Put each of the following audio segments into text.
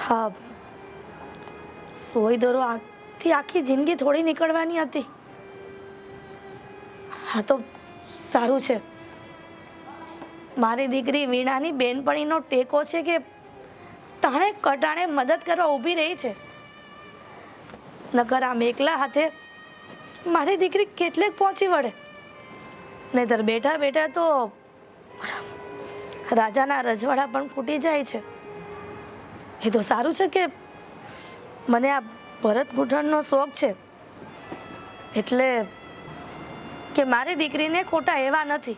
હા, સોય દોરો આખી આખી જિંદગી થોડી નીકળવાની હતી. હા તો સારું છે, મારી દીકરી વીણાની બેનપણીનો ટેકો છે કે ટાણે કટાણે મદદ કરવા ઊભી રહી છે. નકર આમ એકલા હાથે મારી દીકરી કેટલેક પહોંચી વળે. નહીતર બેઠા બેઠા તો રાજાના રજવાડા પણ ફૂટી જાય છે. એ તો સારું છે કે મને આ ભરત ગૂંથણનો શોખ છે, એટલે કે મારી દીકરીને ખોટા એવા નથી,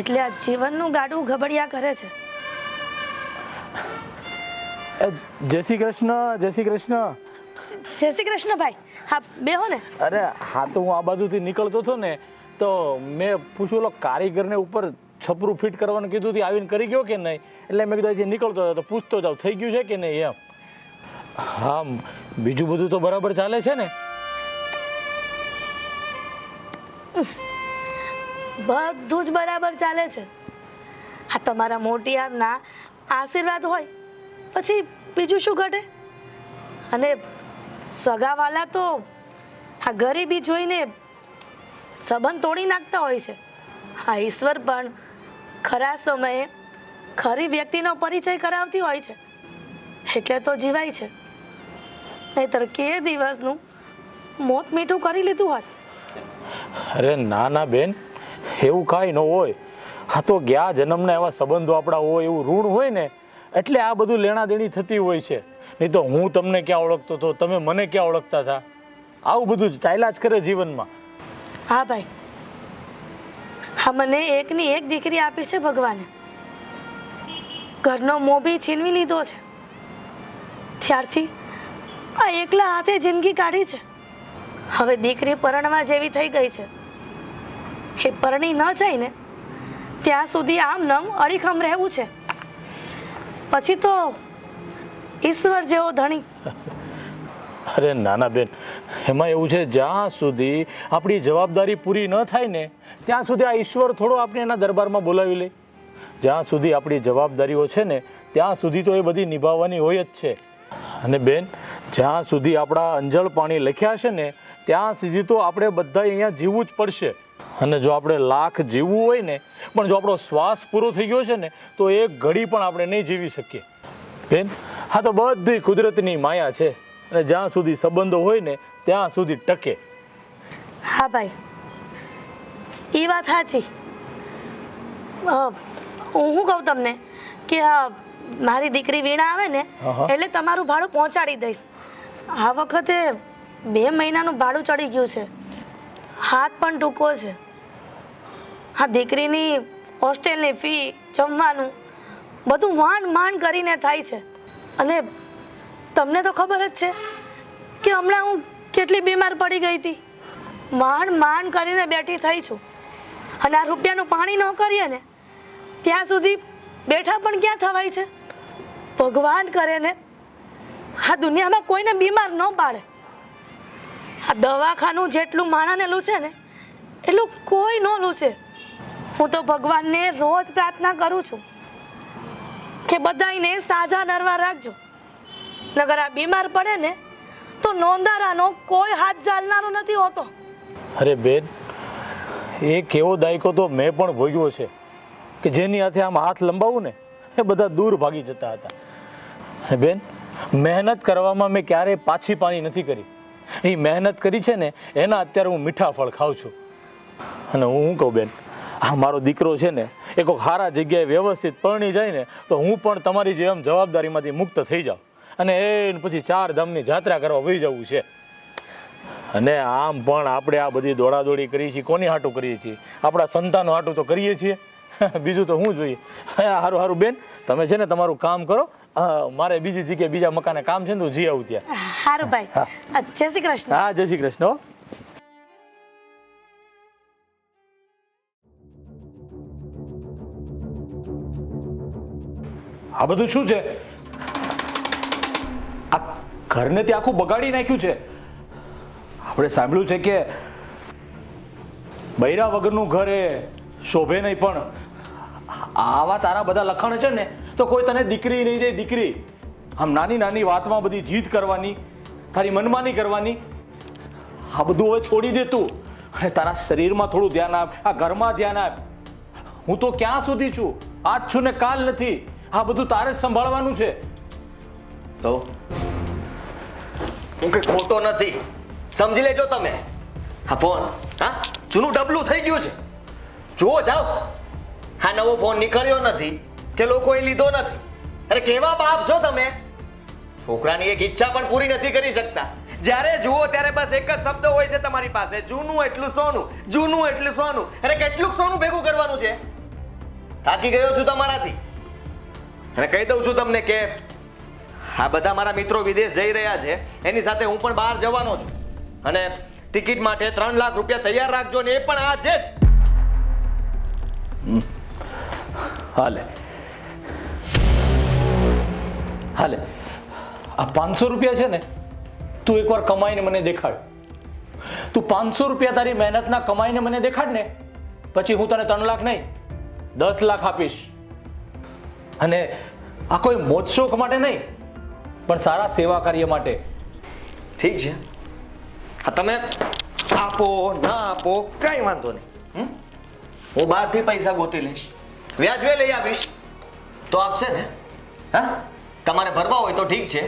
એટલે આ જીવનનું ગાડું ગબડિયા કરે છે. જય શ્રી કૃષ્ણ. જય શ્રી કૃષ્ણ. જય શ્રી કૃષ્ણ ભાઈ. હા બેહો ને. અરે હા, તો હું આ બાજુથી નીકળતો હતો ને તો મેં પૂછ્યું ઓલો કારીગરને ઉપર છપરું ફિટ કરવાનું કીધું હતું, આવીને કરી ગયો કે નહીં, એટલે મેં કીધું અહીંથી નીકળતો હતો તો પૂછતો જાવ થઈ ગયું છે કે નહીં એમ. હા, બીજું બધું તો બરાબર ચાલે છે ને? બધું જ બરાબર ચાલે છે. હા, તમારા મોટિયારના આશીર્વાદ હોય પછી બીજું શું ઘટે. અને સગાવાલા તો આ ગરીબી જોઈને સંબંધ તોડી નાખતા હોય છે. હા, ઈશ્વર પણ ખરા સમયે ખરી વ્યક્તિનો પરિચય કરાવતી હોય છે, એટલે તો જીવાય છે. નહીતર કે દિવસનું મોત મીઠું કરી લીધું હોત. અરે ના ના બેન, એવું કાંઈ ન હોય. હા, તો ગયા જન્મના એવા સંબંધો આપણા હોય, એવું ઋણ હોય ને એટલે આ બધું લેણા દેણી થતી હોય છે. નહીં તો હું તમને ક્યાં ઓળખતો હતો, તમે મને ક્યાં ઓળખતા હતા. આવું બધું ચાલ્યા જ કરે જીવનમાં. હા ભાઈ, હા મને એકની એક દીકરી આપી છે ભગવાને. ઘરનો મોભી છીનવી લીધો છે, ત્યારથી આ એકલા હાથે જિંદગી કાઢી છે. હવે દીકરી પરણવા જેવી થઈ ગઈ છે, એ પરણી ન જાય ને ત્યાં સુધી આમ નમ અડીખમ રહેવું છે. પછી તો ઈશ્વર જેવો ધણી. અરે નાના બેન, એમાં એવું છે જ્યાં સુધી આપણી જવાબદારી પૂરી ન થાય ને ત્યાં સુધી આ ઈશ્વર થોડો આપણે એના દરબારમાં બોલાવી લે. જ્યાં સુધી આપણી જવાબદારીઓ છે ને ત્યાં સુધી તો એ બધી નિભાવવાની હોય જ છે. અને બેન, જ્યાં સુધી આપણા અંજળ પાણી લખ્યા છે ને ત્યાં સુધી તો આપણે બધા અહીંયા જીવવું જ પડશે. અને જો આપણે લાખ જીવવું હોય ને પણ જો આપણો શ્વાસ પૂરો થઈ ગયો છે ને તો એક ઘડી પણ આપણે નહીં જીવી શકીએ. બેન, હા તો બધી કુદરતની માયા છે અને જ્યાં સુધી સંબંધો હોય ને ત્યાં સુધી ટકે. હા ભાઈ, એ વાત સાચી. હું શું કહું તમને કે મારી દીકરી વીણા આવે ને એટલે તમારું ભાડું પહોંચાડી દઈશ. આ વખતે 2 મહિનાનું ભાડું ચડી ગયું છે, હાથ પણ ટૂંકો છે. હા, દીકરીની હોસ્ટેલની ફી, જમવાનું બધું માંડ માંડ કરીને થાય છે. અને તમને તો ખબર જ છે કે હમણાં હું કેટલી બીમાર પડી ગઈ હતી. માંડ માંડ કરીને બેઠી થઈ છું. અને આ રૂપિયાનું પાણી ન કરીએ ને ત્યાં સુધી બેઠા પણ ક્યાં થવાય છે. ભગવાન કરે ને આ દુનિયામાં કોઈને બીમાર ન પાડે. આ દવાખાનું જેટલું માણાને લૂછે ને એટલું કોઈ ન લૂછે. હું તો ભગવાનને રોજ પ્રાર્થના કરું છું કે બધાને સાજા નરવા રાખજો, નગર આ બીમાર પડે ને તો નોંધારાનો કોઈ હાથ ચાલનારો નથી હોતો. અરે બેન, એ કેવો દાયકો તો મેં પણ ભોગ્યો છે કે જેની હાથે આમ હાથ લંબાવું ને એ બધા દૂર ભાગી જતા હતા. બેન, મહેનત કરવામાં મેં ક્યારેય પાછી પાની નથી કરી. એ મહેનત કરી છે ને એના અત્યારે હું મીઠા ફળ ખાઉં છું. અને હું શું કહું બેન, આ મારો દીકરો છે ને એ કોઈ સારા જગ્યાએ વ્યવસ્થિત પરણી જાય ને તો હું પણ તમારી જેમ જવાબદારીમાંથી મુક્ત થઈ જાઉં અને એ પછી 4 ધામની જાત્રા કરવા વહી જવું છે. અને આમ પણ આપણે આ બધી દોડાદોડી કરીએ છીએ, કોની હાટું કરીએ છીએ? આપણા સંતાનો હાટું તો કરીએ છીએ. બીજું તો શું જોઈએ? સારું સારું બેન, તમે છે ને તમારું કામ કરો, મારે બીજી જગ્યાએ બીજા મકાને કામ છે ને તો જી આવું ત્યાં. સારું ભાઈ, જય શ્રી કૃષ્ણ. હા, જય શ્રી કૃષ્ણ. આ બધું શું છે? આ ઘરને તે આખું બગાડી નાખ્યું છે. આપણે સાંભળ્યું છે કે બૈરા વગરનું ઘર એ શોભે નહીં, પણ આવા તારા બધા લખાણ છે ને તો કોઈ તને દીકરી નહીં દે. દીકરી આમ નાની નાની વાતમાં બધી જીદ કરવાની, તારી મનમાની કરવાની, આ બધું હવે છોડી દે તું અને તારા શરીરમાં થોડું ધ્યાન આપ, આ ઘરમાં ધ્યાન આપ. હું તો ક્યાં સુધી છું? આજ છું ને કાલ નથી. આ બધું તારે જ સંભાળવાનું છે. તો હું કે ખોટો નથી, સમજી લેજો તમે. હા ફોન, હા જૂનું ડબલું થઈ ગયું છે. જુઓ જાઓ, હા નવો ફોન નીકળ્યો નથી કે લોકોએ લીધો નથી. અરે કેવા બાપ છો તમે? છોકરાની એક ઈચ્છા પણ પૂરી નથી કરી શકતા. જ્યારે જુઓ ત્યારે બસ એક જ શબ્દ હોય છે તમારી પાસે, જૂનું એટલું સોનું, જૂનું એટલું સોનું. અરે કેટલું સોનું ભેગું કરવાનું છે? થાકી ગયો છું તમારાથી. અને કહી દઉં છું તમને કે આ બધા મારા મિત્રો વિદેશ જઈ રહ્યા છે, એની સાથે હું પણ બહાર જવાનો છું. અને ટિકિટ માટે 3 લાખ રૂપિયા તૈયાર રાખજો ને એ પણ આજે જ. હાલે હાલે, આ 500 રૂપિયા છે ને, તું એકવાર કમાઈને મને દેખાડ. તું 500 રૂપિયા તારી મહેનતના કમાઈને મને દેખાડ ને, પછી હું તને 3 લાખ નહીં 10 લાખ આપીશ. અને આ કોઈ મોજ શોખ માટે નહીં, પણ સારા સેવા કાર્ય માટે. ઠીક છે, હા તમે આપો ના આપો કઈ વાંધો નહીં. હું બહારથી પૈસા ગોતી લઈશ, વ્યાજવે લઈ આવીશ તો આપશે ને? હા તમારે ભરવા હોય તો ઠીક છે,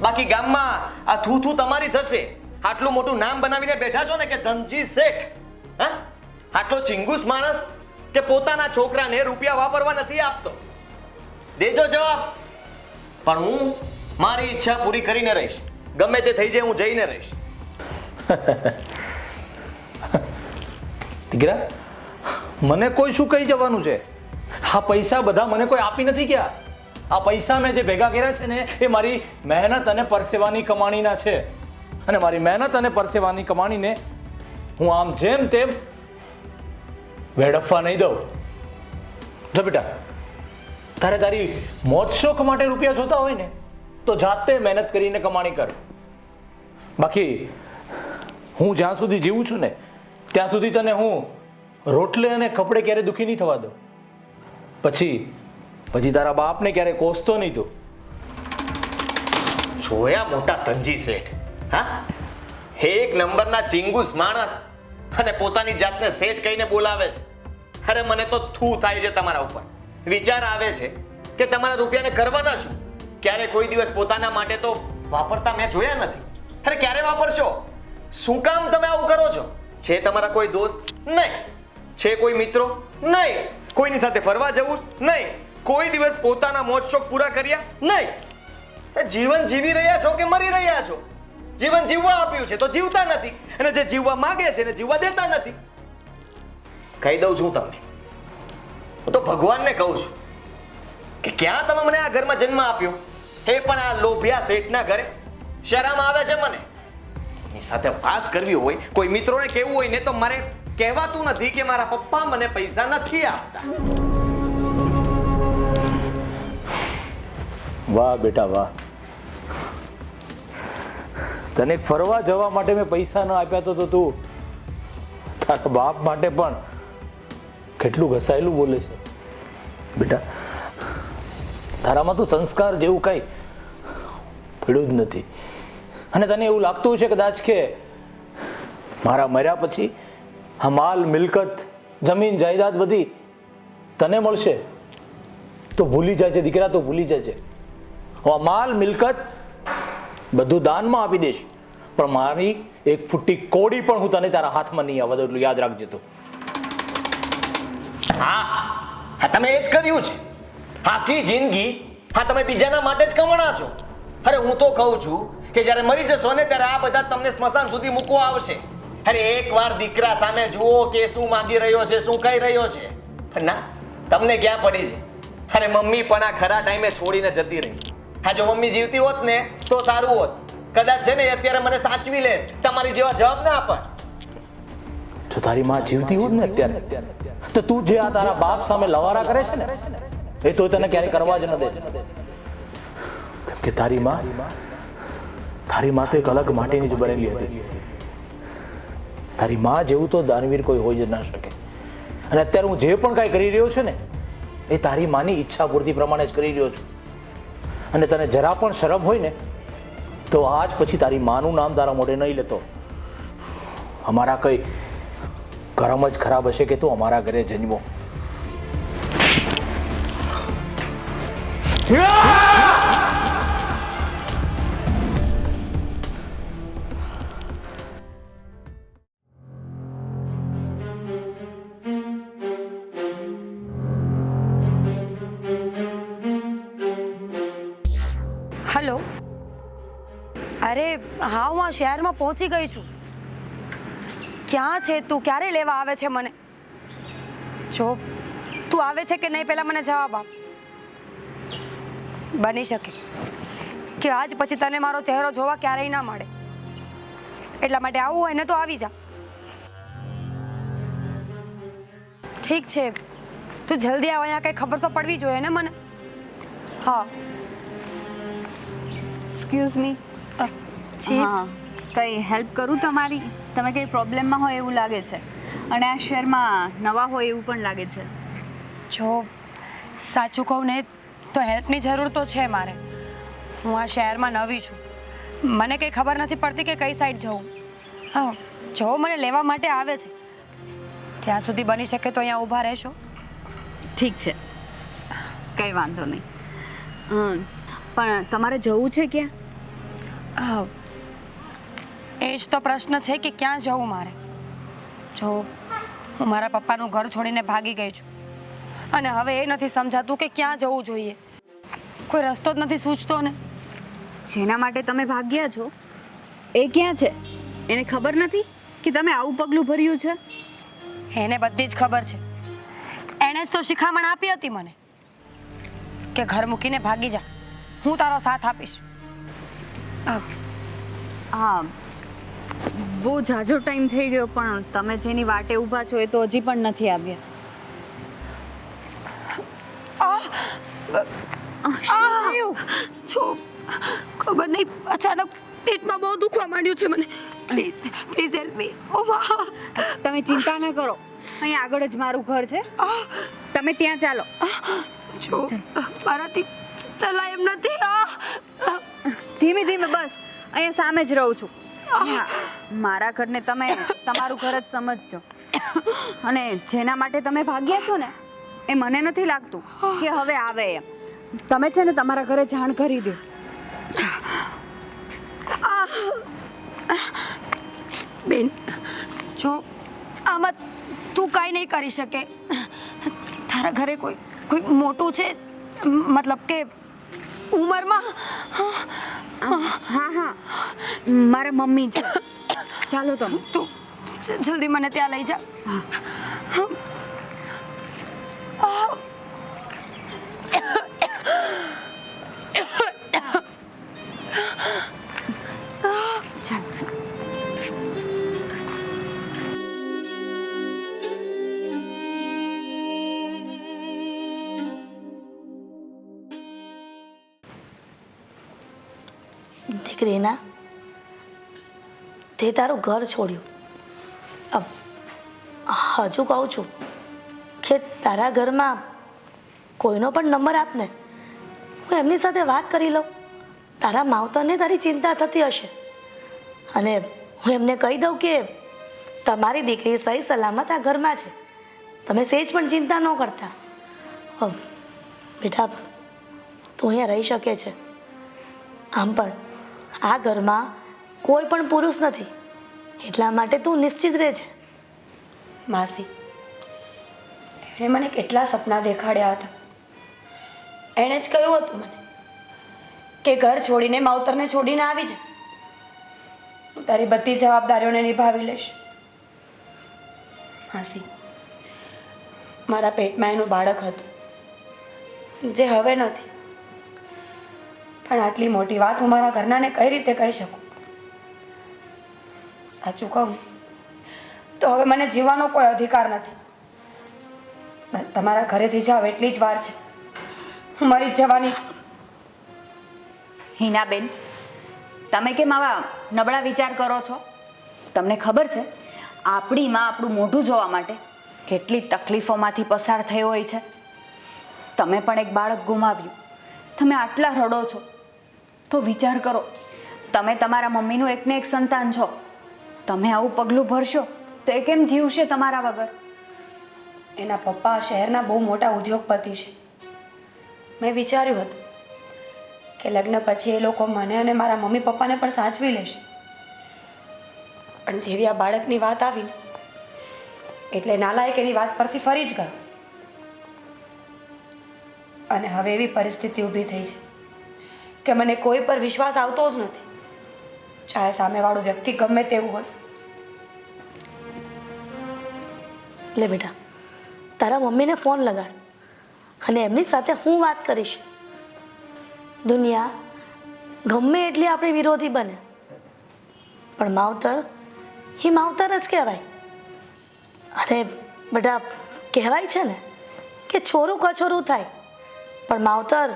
બાકી ગામમાં આ થૂ તમારી થશે. આટલું મોટું નામ બનાવીને બેઠા છો ને કે ધનજી શેઠ. હા આટલો ચિંગુસ માણસ કે પોતાના છોકરાને રૂપિયા વાપરવા નથી આપતો. દેજો જવાબ. પણ હું મારી ઈચ્છા પૂરી કરીને રહીશ, ગમે તે થઈ જાય હું જઈને રહીશ. દીકરા, મને કોઈ શું કહી જવાનું છે? આ પૈસા બધા મને કોઈ આપી નથી ગયા. આ પૈસા મેં જે ભેગા કર્યા છે ને, એ મારી મહેનત અને પરસેવાની કમાણીના છે. અને મારી મહેનત અને પરસેવાની કમાણીને હું આમ જેમ તેમ વેડફવા નહીં દઉં. જો બેટા, તારે તારી મોજ શોખ માટે રૂપિયા જોતા હોય ને, તો જાતે મહેનત કરીને કમાણી કર. બાકી હું જ્યાં સુધી જીવું છું ને, ત્યાં સુધી તને હું રોટલે અને કપડે ક્યારે દુખી નહીં થવા દઉં. પછી તારા બાપને ક્યારે કોસતો નહીં તું. જોયા મોટા ધનજી શેઠ? હા એક નંબરના ચિંગુસ માણસ, અને પોતાની જાતને શેઠ કહીને બોલાવે છે. અરે મને તો થૂ થાય છે તમારા ઉપર. વિચાર આવે છે કે તમારા રૂપિયાને કરવાના શું? ક્યારે કોઈ દિવસ પોતાના માટે તો વાપરતા મેં જોયા નથી. અરે ક્યારે વાપરશો? શું કામ તમે આવું કરો છો? છે તમારા કોઈ દોસ્ત? નહીં. છે કોઈ મિત્રો? નહીં. કોઈની સાથે ફરવા જવું? નહીં. કોઈ દિવસ પોતાના મોજ શોખ પૂરા કર્યા? નહીં. જીવન જીવી રહ્યા છો કે મરી રહ્યા છો? જીવન જીવવા આપ્યું છે તો જીવતા નથી, અને જે જીવવા માંગે છે ને જીવવા દેતા નથી. કહી દઉં છું તમને, હું તો ભગવાનને કહું છું કે ક્યાં તમે મને આ ઘરમાં જન્મ આપ્યો, એ પણ આ લોભિયા શેઠના ઘરે. શરમ આવે છે મને. એની સાથે વાત કરવી હોય, કોઈ મિત્રોને કહેવું હોય ને, તો મારે કહેવાતું નથી કે મારા પપ્પા મને પૈસા નથી આપતા. વાહ બેટા વાહ, તને ફરવા જવા માટે મેં પૈસા ન આપ્યા તો તું તારા બાપ માટે પણ કેટલું ઘસાયેલું બોલે છે. બેટા, તારામાં તો સંસ્કાર જેવું કઈ પડ્યું જ નથી. અને તને એવું લાગતું છે કદાચ કે મારા મર્યા પછી આ માલ મિલકત જમીન જાયદાદ બધી તને મળશે, તો ભૂલી જાય છે દીકરા, તો ભૂલી જાય છે. હું આ માલ મિલકત બધું દાનમાં આપી દઈશ, પણ મારી એક ફૂટી કોડી પણ હું તને તારા હાથમાં નહીં આવવા દઉં, એટલું યાદ રાખજે તું. હા તમે એ જ કર્યું છે આખી જિંદગી. હા તમે બીજાના માટે જ કમાણા છો. અરે હું તો કહું છું કે જ્યારે મરી જશો ને, ત્યારે આ બધા તમને સ્મશાન સુધી મૂકવા આવશે. અરે એકવાર દીકરા સામે જુઓ કે શું માંગી રહ્યો છે, શું કહી રહ્યો છે. પણ ના, તમને ક્યાં પડી છે? અરે મમ્મી પણ આ ખરા ટાઈમે છોડીને જતી રહી. હા જો મમ્મી જીવતી હોત ને તો સારું હોત. કદાચ છે ને અત્યારે મને સાચવી લે, તમારી જેવા જવાબ ના આપે. જો તારી માં જીવતી હોત ને અત્યારે, તો તું જે આ તારા બાપ સામે લવારા કરે છે ને, એ તો તને ક્યારે કરવા જ ન દે. કેમ કે તારી માં તો એક અલગ માટીની જ બનેલી હતી. તારી માં જેવું તો દાનવીર કોઈ હોય જ ના શકે. અને અત્યારે હું જે પણ કાંઈ કરી રહ્યો છું ને, એ તારી માની ઈચ્છા પૂર્તિ પ્રમાણે જ કરી રહ્યો છું. અને તને જરા પણ શરમ હોય ને તો આજ પછી તારી માનું નામ તારા મોઢે નહીં લેતો. અમારા કઈ કરમ જ ખરાબ હશે કે તું અમારા ઘરે જન્મો. હલો. અરે હા, હું આ શહેરમાં પહોંચી ગઈ છું. ક્યાં છે તું? ક્યારે લેવા આવે છે મને? જો તું આવે છે કે નહીં પહેલાં મને જવાબ આપ. બની શકે કે આજ પછી તને મારો ચહેરો જોવા ક્યારેય ના મળે, એટલા માટે આવવું હોય ને તો આવી જા. ઠીક છે, તું જલ્દી આવ. અહીંયા કંઈ ખબર તો પડવી જોઈએ ને મને. હા. Excuse me. જી. હા, કંઈ હેલ્પ કરું તમારી? તમે કંઈ પ્રોબ્લેમમાં હોય એવું લાગે છે, અને આ શહેરમાં નવા હોય એવું પણ લાગે છે. જો સાચું કહું ને તો હેલ્પની જરૂર તો છે મારે. હું આ શહેરમાં નવી છું, મને કંઈ ખબર નથી પડતી કે કઈ સાઈડ જવું. હા, જો મને લેવા માટે આવે છે ત્યાં સુધી બની શકે તો અહીંયા ઊભા રહેશો. ઠીક છે, કંઈ વાંધો નહીં. પણ તમારે જવું છે ક્યાં? હા, એ જ તો પ્રશ્ન છે કે ક્યાં જવું મારે. જો હું મારા પપ્પાનું ઘર છોડીને ભાગી ગઈ છું, અને હવે એ નથી સમજાતું કે ક્યાં જવું જોઈએ. કોઈ રસ્તો જ નથી સૂચતો ને. જેના માટે તમે ભાગ્યા છો એ ક્યાં છે? એને ખબર નથી કે તમે આવું પગલું ભર્યું છે? એને બધી જ ખબર છે. એણે જ તો શિખામણ આપી હતી મને કે ઘર મૂકીને ભાગી જા, હું તારો સાથ આપીશ. હા, બહુ ઝાઝો ટાઈમ થઈ ગયો, પણ તમે જેની વાટે ઊભા છો એ તો હજી પણ નથી આવ્યા. જો ખબર નહીં, અચાનક પેટમાં બહુ દુખવા માંડ્યું છે મને. Please please help me. Oh વાહ, તમે ચિંતા ન કરો, અહીં આગળ જ મારું ઘર છે, તમે ત્યાં ચાલો. જો મારાથી ચલાય એમ નથી. ધીમે ધીમે, બસ અહીંયા સામે જ રહું છું. હા, મારા ઘરને તમે તમારું ઘર જ સમજજો. અને જેના માટે તમે ભાગ્યા છો ને એ મને નથી લાગતું કે હવે આવે એમ. તમે છે ને તમારા ઘરે જાણ કરી દો. બેન, જો આમાં તું કાંઈ નહીં કરી શકે. તારા ઘરે કોઈ મોટું છે, મતલબ કે ઉંમરમાં? હા હા, મારા મમ્મી છે. ચાલો તમે. તું જલ્દી મને ત્યાં લઈ જા. ચાલો. દીકરીના, તે તારું ઘર છોડ્યું. હજુ કહું છું કે તારા ઘરમાં કોઈનો પણ નંબર આપને, હું એમની સાથે વાત કરી લઉં. તારા માવતરને તારી ચિંતા થતી હશે, અને હું એમને કહી દઉં કે તમારી દીકરી સહી સલામત આ ઘરમાં છે, તમે સેજ પણ ચિંતા ન કરતા. બેટા, તું અહીંયા રહી શકે છે. આમ પણ આ ઘરમાં કોઈ પણ પુરુષ નથી, એટલા માટે તું નિશ્ચિત રહે છે. માસી, એણે મને કેટલા સપના દેખાડ્યા હતા. એણે જ કહ્યું હતું મને કે ઘર છોડીને માવતરને છોડીને આવી જા, હું તારી બધી જવાબદારીઓને નિભાવી લઈશ. માસી, મારા પેટમાં એનું બાળક હતું જે હવે નથી, પણ આટલી મોટી વાત હું મારા ઘરનાને કઈ રીતે કહી શકું? સાચું કહું તો હવે મને જીવવાનો કોઈ અધિકાર નથી. બસ તમારા ઘરેથી જાઓ એટલી જ વાર છે, હું મરી જ જવાની. હિનાબેન, તમે કેમ આવા નબળા વિચાર કરો છો? તમને ખબર છે આપણી માં આપણું મોઢું જોવા માટે કેટલી તકલીફોમાંથી પસાર થઈ હોય છે. તમે પણ એક બાળક ગુમાવ્યું, તમે આટલા રડો છો તો વિચાર કરો, તમે તમારા મમ્મીનું એકને એક સંતાન છો. તમે આવું પગલું ભરશો તો એ કેમ જીવશે તમારા વગર? એના પપ્પા શહેરના બહુ મોટા ઉદ્યોગપતિ છે. મેં વિચાર્યું હતું કે લગ્ન પછી એ લોકો મને અને મારા મમ્મી પપ્પાને પણ સાચવી લેશે, પણ જેવી આ બાળકની વાત આવી ને એટલે નાલાયક એની વાત પરથી ફરી જ ગયો. અને હવે એવી પરિસ્થિતિ ઊભી થઈ છે કે મને કોઈ પર વિશ્વાસ આવતો જ નથી, ચાહે સામેવાળું વ્યક્તિ ગમે તેવું હોય. લે બેટા, તારા મમ્મીને ફોન લગાડ અને એમની સાથે હું વાત કરીશ. દુનિયા ગમે એટલી આપણી વિરોધી બને, પણ માવતર એ માવતર જ કહેવાય. અને બેટા કહેવાય છે ને કે છોરું કછોરું થાય, પણ માવતર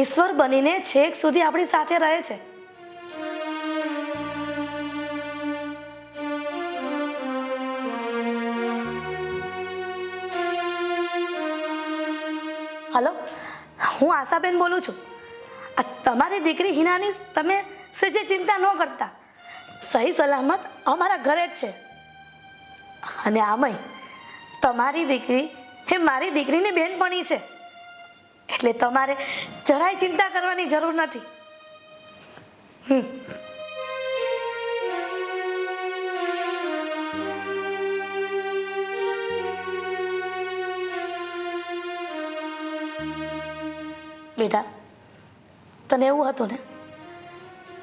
ઈશ્વર બનીને છેક સુધી આપણી સાથે રહે છે. હલો, હું આશાબેન બોલું છું. આ તમારી દીકરી હિનાની તમે સેજે ચિંતા ન કરતા, સહી સલામત અમારા ઘરે જ છે. અને આમાંય તમારી દીકરી એ મારી દીકરીની બહેનપણી છે, એટલે તમારે જરાય ચિંતા કરવાની જરૂર નથી. બેટા, તને એવું હતું ને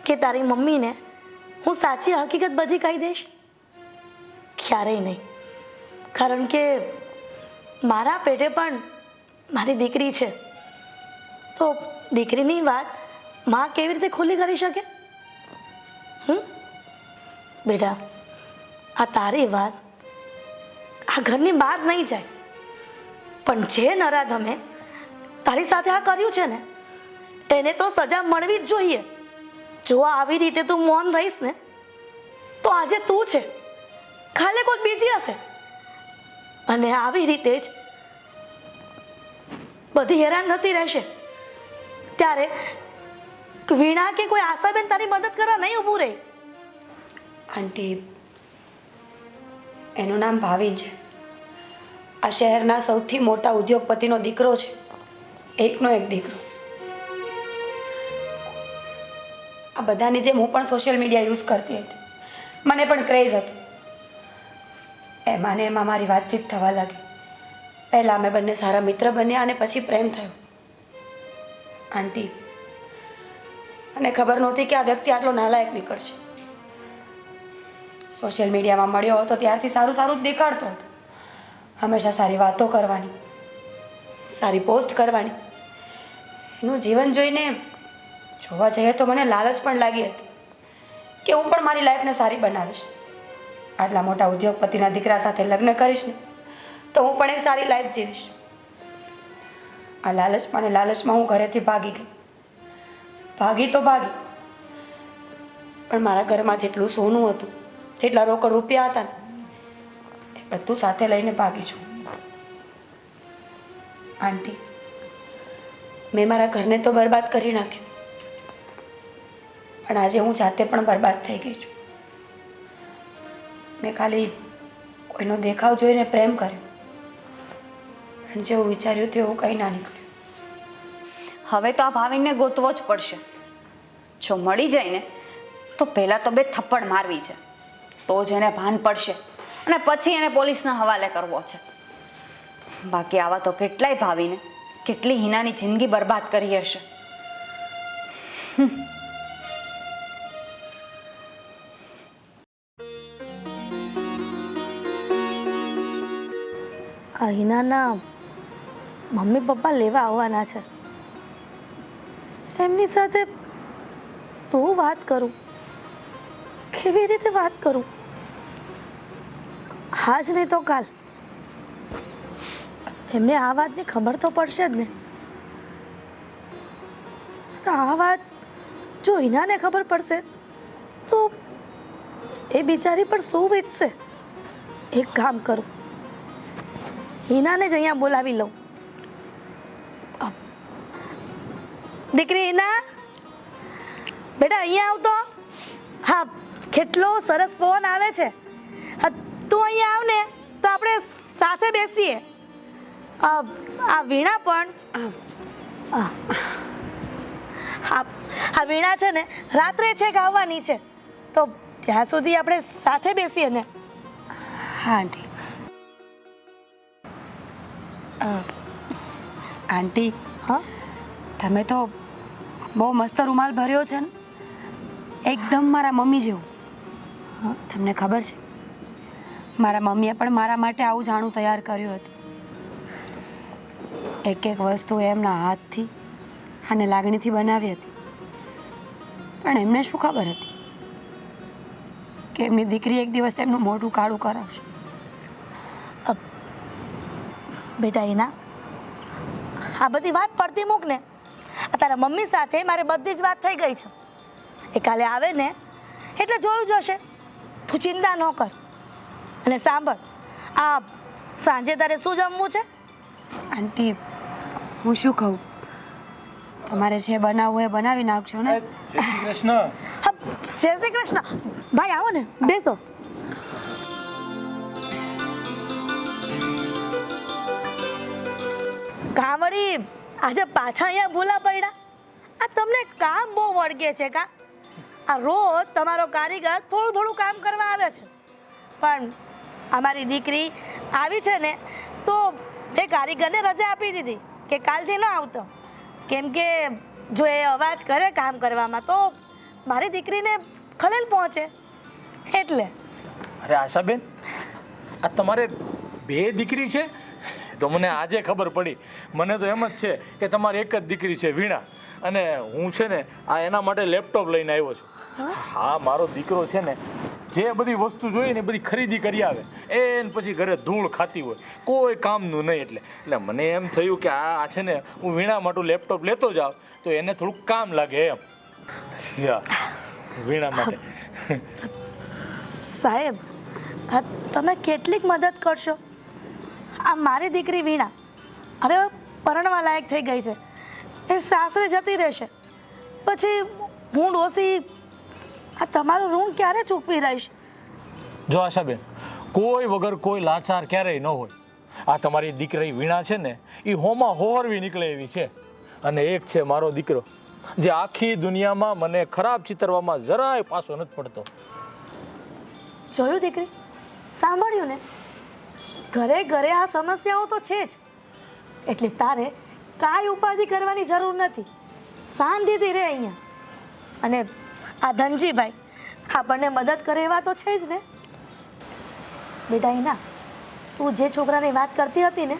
કે તારી મમ્મીને હું સાચી હકીકત બધી કહી દઈશ? ક્યારેય નહીં, કારણ કે મારા પેટે પણ મારી દીકરી છે, તો દીકરીની વાત માં કેવી રીતે ખુલ્લી કરી શકે? બેટા, આ તારી વાત આ ઘરની બહાર નહીં જાય, પણ જે નરાધમે તારી સાથે આ કર્યું છે ને એને તો સજા મળવી જ જોઈએ. જો આવી રીતે તું મૌન રહીશ ને તો આજે તું છે, કાલે કોઈ બીજી હશે, અને આવી રીતે જ બધી હેરાન થતી રહેશે. ત્યારે વીણા કે કોઈ આશાબેન તારી મદદ કરવા નહીં ઊભું રહે. આંટી, એનું નામ ભાવિન છે. આ શહેરના સૌથી મોટા ઉદ્યોગપતિનો દીકરો છે, એકનો એક દીકરો. આ બધાની જેમ હું પણ સોશિયલ મીડિયા યુઝ કરતી હતી, મને પણ ક્રેઝ હતો. એમાં ને એમાં મારી વાતચીત થવા લાગી. પહેલાં અમે બંને સારા મિત્ર બન્યા અને પછી પ્રેમ થયો. આંટી, મને ખબર નહોતી કે આ વ્યક્તિ આટલો નાલાયક નીકળશે. સોશિયલ મીડિયામાં મળ્યો હતો ત્યારથી સારું સારું જ દેખાડતો હતો. હંમેશા સારી વાતો કરવાની, સારી પોસ્ટ કરવાની. એનું જીવન જોઈને જોવા જઈએ તો મને લાલચ પણ લાગી હતી કે હું પણ મારી લાઈફને સારી બનાવીશ. આટલા મોટા ઉદ્યોગપતિના દીકરા સાથે લગ્ન કરીશ ને તો હું પણ એક સારી લાઈફ જીવીશ. આ લાલચમાં ને લાલચમાં હું ઘરેથી ભાગી ગઈ. ભાગી તો ભાગી, પણ મારા ઘરમાં જેટલું સોનું હતું, જેટલા રોકડ રૂપિયા હતા ને એ બધું સાથે લઈને ભાગી છું. આંટી, મેં મારા ઘરને તો બરબાદ કરી નાખ્યું, પણ આજે હું જાતે પણ બરબાદ થઈ ગઈ છું. મેં ખાલી કોઈનો દેખાવ જોઈને પ્રેમ કર્યો, પણ જેવું વિચાર્યું તેવું કંઈ ના નીકળ્યું. હવે તો આ ભાવિનને ગોતવો જ પડશે. જો મળી જાય ને તો પહેલાં તો બે થપ્પડ મારવી છે, તો જ એને ભાન પડશે, અને પછી એને પોલીસના હવાલે કરવો છે. બાકી આવા તો કેટલાય ભાવિને કેટલી હિનાની જિંદગી બરબાદ કરી હશે. આ હિનાના મમ્મી પપ્પા લેવા આવવાના છે. એમની સાથે શું વાત કરું, કેવી રીતે વાત કરું? આજ નહીં તો કાલ એમને આ વાતની ખબર તો પડશે જ ને. આ વાત જો હિનાને ખબર પડશે તો એ બિચારી પર શું વીતશે. એક કામ કરું, હિનાને જ અહીંયા બોલાવી લઉં. દીકરી હિના, બેટા અહીંયા આવતો. હા, કેટલો સરસ પવન આવે છે. હા, તું અહીંયા આવ ને તો આપણે સાથે બેસીએ. આ વીણા પણ આ વીણા છે ને રાત્રે છે ગાવાની છે, તો ત્યાં સુધી આપણે સાથે બેસીએ ને. હા આંટી. આંટી, હા, તમે તો બહુ મસ્ત રૂમાલ ભર્યો છે ને, એકદમ મારા મમ્મી જેવું. તમને ખબર છે, મારા મમ્મીએ પણ મારા માટે આવું જાણું તૈયાર કર્યું હતું. એક એક વસ્તુ એમના હાથથી અને લાગણીથી બનાવી હતી. પણ એમને શું ખબર હતી કે એમની દીકરી એક દિવસ એમનું મોઢું કાળું કરાવશે. બેટા હિના, આ બધી વાત પડતી મૂક ને. તારા મમ્મી સાથે મારે બધી જ વાત થઈ ગઈ છે. એ કાલે આવે ને એટલે જોયું જશે. તું ચિંતા ન કર. અને સાંભળ, આ સાંજે તારે શું જમવું છે? આંટી, હું શું કહું, તમારે જે બનાવવું એ બનાવી નાખજો ને. જય શ્રી કૃષ્ણ. હા, જય શ્રી કૃષ્ણ. ભાઈ આવો ને, બેસો. કામડી, આજે પાછા અહીંયા ભૂલા પડ્યા. આ તમને કામ બહુ વળગે છે કા? આ રોજ તમારો કારીગર થોડું થોડું કામ કરવા આવે છે, પણ અમારી દીકરી આવી છે ને તો એ કારીગરને રજા આપી દીધી કે કાલથી ન આવતો. કેમ કે જો એ અવાજ કરે કામ કરવામાં તો મારી દીકરીને ખલેલ પહોંચે એટલે. અરે આશાબેન, આ તમારે બે દીકરી છે? તો મને આજે ખબર પડી. મને તો એમ જ છે કે તમારી એક જ દીકરી છે વીણા, અને હું છે ને આ એના માટે લેપટોપ લઈને આવ્યો છું. હા, મારો દીકરો છે ને જે બધી વસ્તુ જોઈએ ને બધી ખરીદી કરી આવે, એને પછી ઘરે ધૂળ ખાતી હોય, કોઈ કામનું નહીં. એટલે મને એમ થયું કે આ છે ને હું વીણા માટે લેપટોપ લેતો જાઉં તો એને થોડુંક કામ લાગે એમ. વીણા માટે. સાહેબ, આ તમે કેટલીક મદદ કરશો? આ મારી દીકરી વીણા હવે પરણવા લાયક થઈ ગઈ છે. એ સાસરે જતી રહેશે, પછી હું ડોસી આ તમારું ઋણ ક્યારે ચૂકવી રહીશ? જો આશાબેન, કોઈ વગર કોઈ લાચાર ક્યારેય ન હોય. આ તમારી દીકરી વીણા છે ને એ હોમાં હોરવી નીકળે એવી છે. અને એક છે મારો દીકરો જે આખી દુનિયામાં મને ખરાબ ચિતરવામાં જરાય પાછો નથી પડતો. જોયું દીકરી, સાંભળ્યું ને? ઘરે ઘરે આ સમસ્યાઓ તો છે જ, એટલે તારે કાંઈ ઉપાધિ કરવાની જરૂર નથી. શાંતિથી રહે અહીંયા. અને આ ધનજીભાઈ આપણને મદદ કરે એવા તો છે જ ને. બેટા હિના, તું જે છોકરાની વાત કરતી હતી ને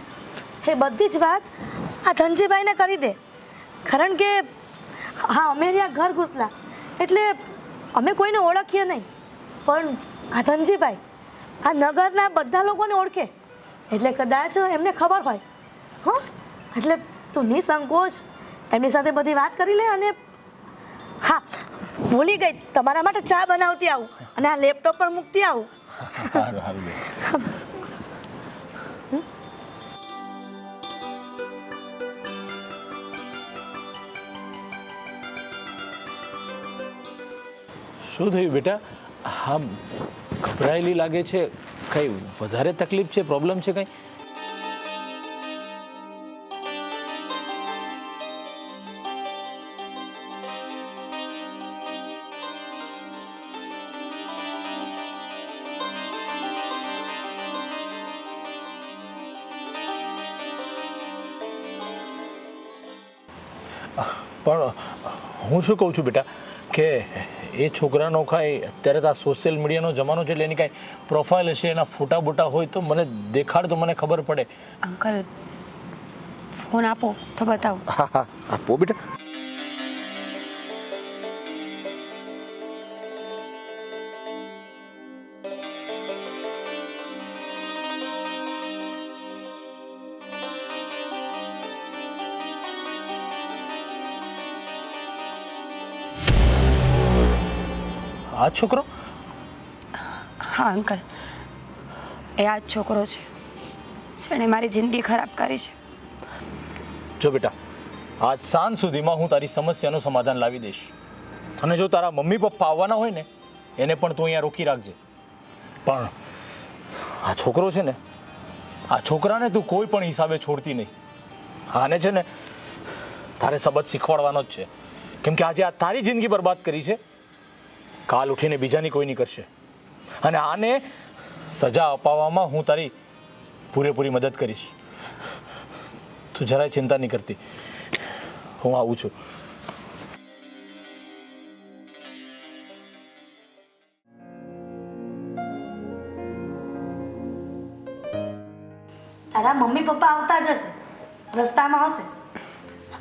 એ બધી જ વાત આ ધનજીભાઈને કરી દે. કારણ કે હા, અમે ત્યાં ઘર ઘૂસલા એટલે અમે કોઈને ઓળખીએ નહીં, પણ આ ધનજીભાઈ આ નગરના બધા લોકોને ઓળખે, એટલે કદાચ એમને ખબર હોય. હો, એટલે તું નિસંકોચ એમની સાથે બધી વાત કરી લે. અને હા, ભૂલી ગઈ, તમારા માટે ચા બનાવતી આવું અને આ લેપટોપ પર મૂકતી આવું. સારું સારું બેન. શું થયું બેટા? હા, ગભરાયેલી લાગે છે. કઈ વધારે તકલીફ છે, પ્રોબ્લેમ છે કઈ? પણ હું શું કહું છું બેટા કે એ છોકરાનો કાંઈ અત્યારે તો આ સોશિયલ મીડિયાનો જમાનો છે એટલે એની કાંઈ પ્રોફાઇલ હશે, એના ફોટા બોટા હોય તો મને દેખાડ તો મને ખબર પડે. અંકલ, ફોન આપો તો બતાવો. હા હા, આપો બેટા. આ છોકરો? હા અંકલ, એ આ જ છોકરો છે જેણે મારી જિંદગી ખરાબ કરી છે. જો બેટા, આજ સાંજ સુધીમાં હું તારી સમસ્યાનું સમાધાન લાવી દઈશ. અને જો તારા મમ્મી પપ્પા આવવાના હોય ને એને પણ તું અહીંયા રોકી રાખજે. પણ આ છોકરો છે ને, આ છોકરાને તું કોઈ પણ હિસાબે છોડતી નહીં. આને છે ને તારે સબક શીખવાડવાનો જ છે. કેમ કે આજે આ તારી જિંદગી બરબાદ કરી છે, કાલ ઉઠીને બીજાની કોઈ નહીં કરશે. અને આને સજા અપાવવામાં હું તારી પૂરેપૂરી મદદ કરીશ. તું જરાય ચિંતા નહીં કરતી. હું આવું છું. તારા મમ્મી પપ્પા આવતા જ હશે, રસ્તામાં હશે.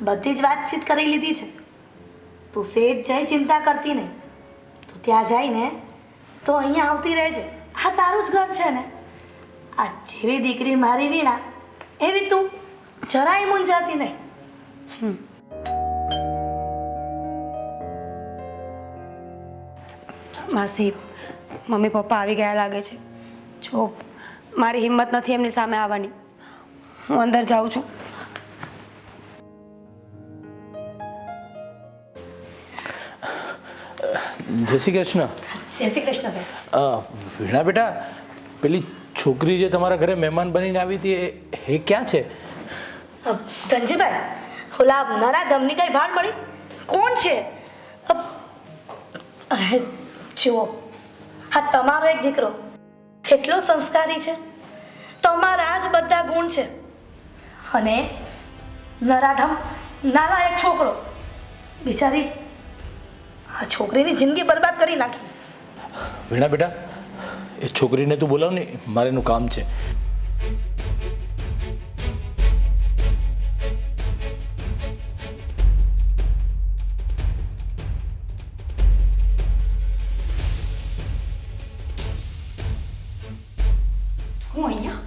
બધી જ વાતચીત કરી લીધી છે. તું સેજ જઈ ચિંતા કરતી નહીં. તું ત્યાં જઈને તો અહીંયા આવતી રહેજે. આ તારું જ ઘર છે ને. આ જેવી દીકરી મારી વીણા એવી તું જરાય મૂંઝાતી નહીં. માસી, મમ્મી પપ્પા આવી ગયા લાગે છે. જો મારી હિંમત નથી એમની સામે આવવાની. હું અંદર જાઉં છું. જય શ્રી કૃષ્ણ. જય શ્રી કૃષ્ણ ભાઈ. વીણા બેટા, પેલી છોકરી જે તમારા ઘરે મહેમાન બનીને આવી હતી એ ક્યાં છે? ધનજીભાઈ, ઓલા નરાધમની કઈ ભાન મળી? કોણ છે? જુઓ, આ તમારો એક દીકરો કેટલો સંસ્કારી છે. તમારા જ બધા ગુણ છે. અને નરાધમ નાલાયક છોકરો, બિચારી આ છોકરીની જિંદગી બરબાદ કરી નાખી. વીણા બેટા, એ છોકરીને તું બોલાવ ને, મારે એનું કામ છે. હું અહીંયા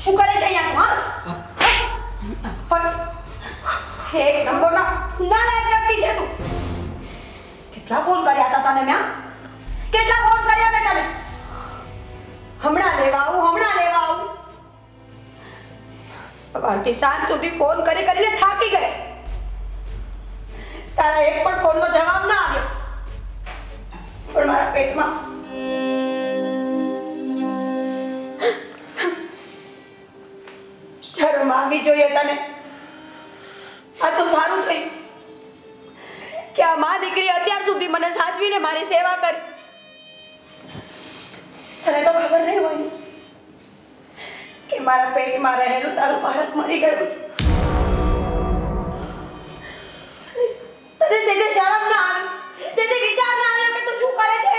શું કરે છે અહીંયા તું? હા, એક નંબરના નાલાયક વ્યક્તિ છે તું. કેટલા ફોન કર્યા હતા તને મેં? કેટલા ફોન કર્યા મેં તને? હમણાં લેવા આવું. સવારથી સાંજ સુધી ફોન કરીને થાકી ગઈ. તારા એક પણ ફોનનો જવાબ ના આવ્યો. પણ મારા પેટમાં શરમ આવી જોઈએ તને. આ તો સારું થયું કે આ મા દીકરી અત્યાર સુધી મને સાચવીને મારી સેવા કરી. તને તો ખબર નહીં હોય કે મારા પેટમાં રહેલું તારું બાળક મરી ગયું છે. તને સેજે શરમ ના આવી, સેજે વિચાર ના આવ્યો કે તું શું કરે છે?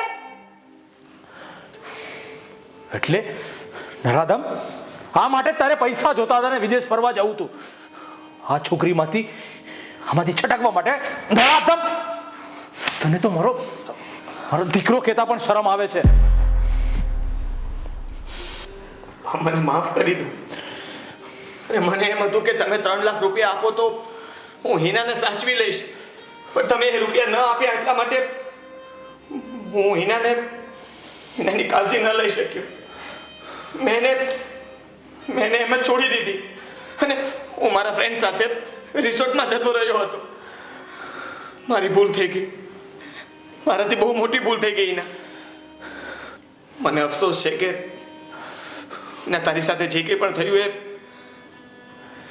એટલે નરાધમ, આ માટે તારે પૈસા જોતા હતા ને વિદેશ ફરવા જવું તું. આ છોકરીમાંથી આમાંથી છટકવા માટે. નરાધમ, તને તો મારો દીકરો કહેતા પણ શરમ આવે છે. મને માફ કરી દો. અને મને એમ હતું કે તમે 3 લાખ રૂપિયા આપો તો હું હિનાને સાચવી લઈશ. પણ તમે એ રૂપિયા ન આપ્યા એટલા માટે હું હિનાની કાળજી ન લઈ શક્યો. મેં એમ જ છોડી દીધી અને હું મારા ફ્રેન્ડ સાથે રિસોર્ટમાં જતો રહ્યો હતો. મારી ભૂલ થઈ ગઈ. મારાથી બહુ મોટી ભૂલ થઈ ગઈ હિના. મને અફસોસ છે કે ના, તારી સાથે જે કંઈ પણ થયું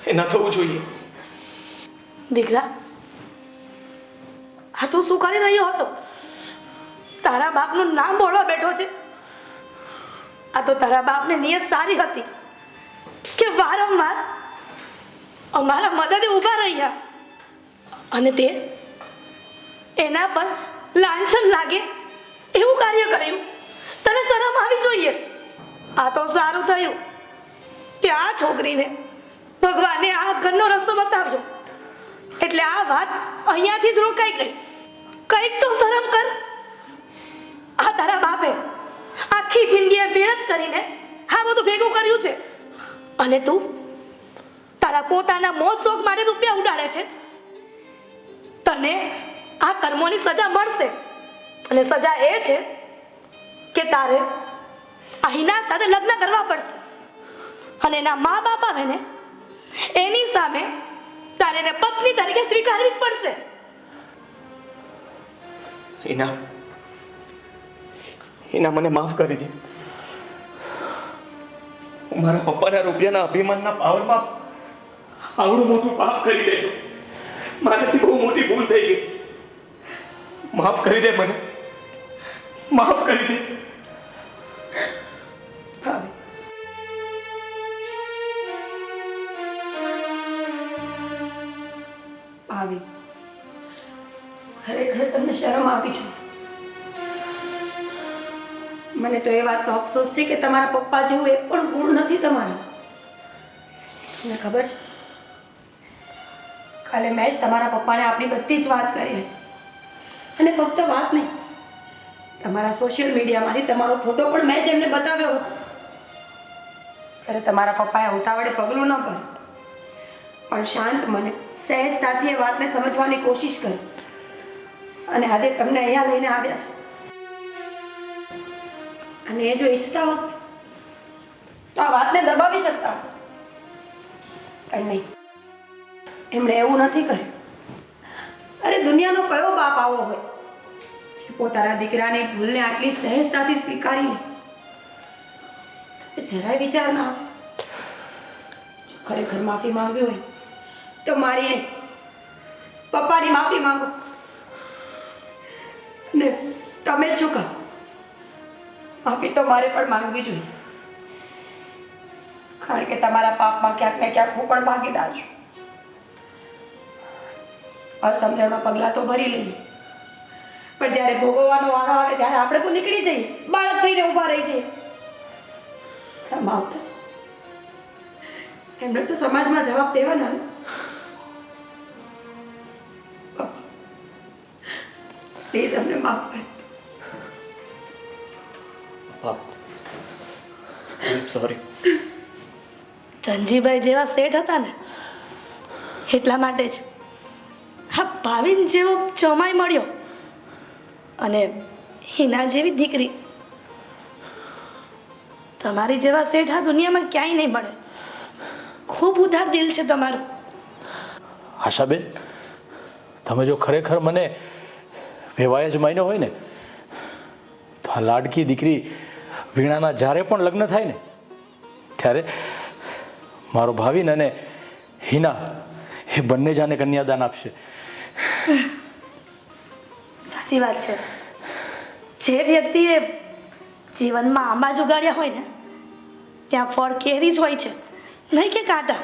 એ ન થવું જોઈએ. દીકરા, આ તું શું કરી રહ્યો હતો? તારા બાપનું નામ બોલવા બેઠો છે. આ તો તારા બાપની નિયત સારી હતી કે વારંવાર અમારા મદદે ઊભા રહ્યા અને તે એના પર લાંછન લાગે એવું કાર્ય કર્યું. તને શરમ આવી જોઈએ. આ તો સારું થયું કે આ છોકરીને ભગવાને આ ઘરનો રસ્તો બતાવ્યો. એટલે આ વાત અહીંયાથી જ રોકાઈ ગઈ. કંઈક તો શરમ કર. આ તારા બાપે આખી જિંદગી મહેનત કરીને આ બધું ભેગું કર્યું છે અને તું તારા પોતાના મોજ શોખ માટે રૂપિયા ઉડાડે છે. તને આ કર્મોની સજા મળશે અને સજા એ છે કે તારે આ હિના સાથે લગ્ન કરવા પડશે અને એના મા બાપ આવે ને અને એને પત્ની તરીકે સ્વીકારવી જ પડશે. એના મને માફ કરી દે. હું મારા પપ્પાના રૂપિયાના અભિમાનના પાવરમાં આવડું મોટું પાપ કરી દેજો. મારાથી બહુ મોટી ભૂલ થઈ ગઈ. માફ કરી દે મને. માફ કરી દે. ભાભી, ખરેખર તમને શરમ આપી છું. મને તો એ વાતનો અફસોસ છે કે તમારા પપ્પા જેવું એક પણ ગુણ નથી તમારા. તમને ખબર છે, કાલે મેં જ તમારા પપ્પાને આપણી બધી જ વાત કરી હતી. અને ફક્ત વાત નહીં, તમારા સોશિયલ મીડિયામાંથી તમારો ફોટો પણ મેં જ એમને બતાવ્યો હતો. ત્યારે તમારા પપ્પાએ ઉતાવળે પગલું ન ભર્યું, પણ શાંત મને સહેજતાથી એ વાતને સમજવાની કોશિશ કરી. અને આજે તમને અહીંયા લઈને આવ્યા છો. અને એ જો ઈચ્છતા હોત તો આ વાતને દબાવી શકતા હોત. પણ નહીં, એમણે એવું નથી કર્યું. અરે દુનિયાનો કયો બાપ આવો હોય જે પોતાના દીકરાની ભૂલને આટલી સહેજતાથી સ્વીકારી લે? જરાય વિચાર ના આવે. જો ખરેખર માફી માંગવી હોય તો મારી નહીં, પપ્પાની માફી માંગો. ને તમે શું કહો? માફી તો મારે પણ માંગવી જોઈએ, કારણ કે તમારા પાપમાં ક્યાંક ને ક્યાંક હું પણ ભાગીદાર છું. અસમજણમાં પગલાં તો ભરી લઈએ, પણ જ્યારે ભોગવવાનો વારો આવે ત્યારે આપણે તો નીકળી જઈએ, બાળક થઈને ઊભા રહી જઈએ. માવતર, એમને તો સમાજમાં જવાબ દેવાના ને. પ્લીઝ અમને માફ કર. સોરી. ધનજીભાઈ જેવા શેઠ હતા ને એટલા માટે જ હા ભાવિન જેવો જમાઈ મળ્યો અને હિના જેવી દીકરી. તમારી જેવા શેઠ આ દુનિયામાં ક્યાંય નહીં મળે. ખૂબ ઉદાર દિલ છે તમારું. આશાબેન, તમે જો ખરેખર મને વેવાય જ માન્યો હોય ને તો આ લાડકી દીકરી વીણાના જ્યારે પણ લગ્ન થાય ને ત્યારે મારો ભાવિન અને હિના એ બંને જાને કન્યાદાન આપશે. સાચી વાત છે. જે વ્યક્તિએ જીવનમાં આંબા જ ઉગાડ્યા હોય ને ત્યાં ફળ કેરી જ હોય છે, નહીં કે કાંટા.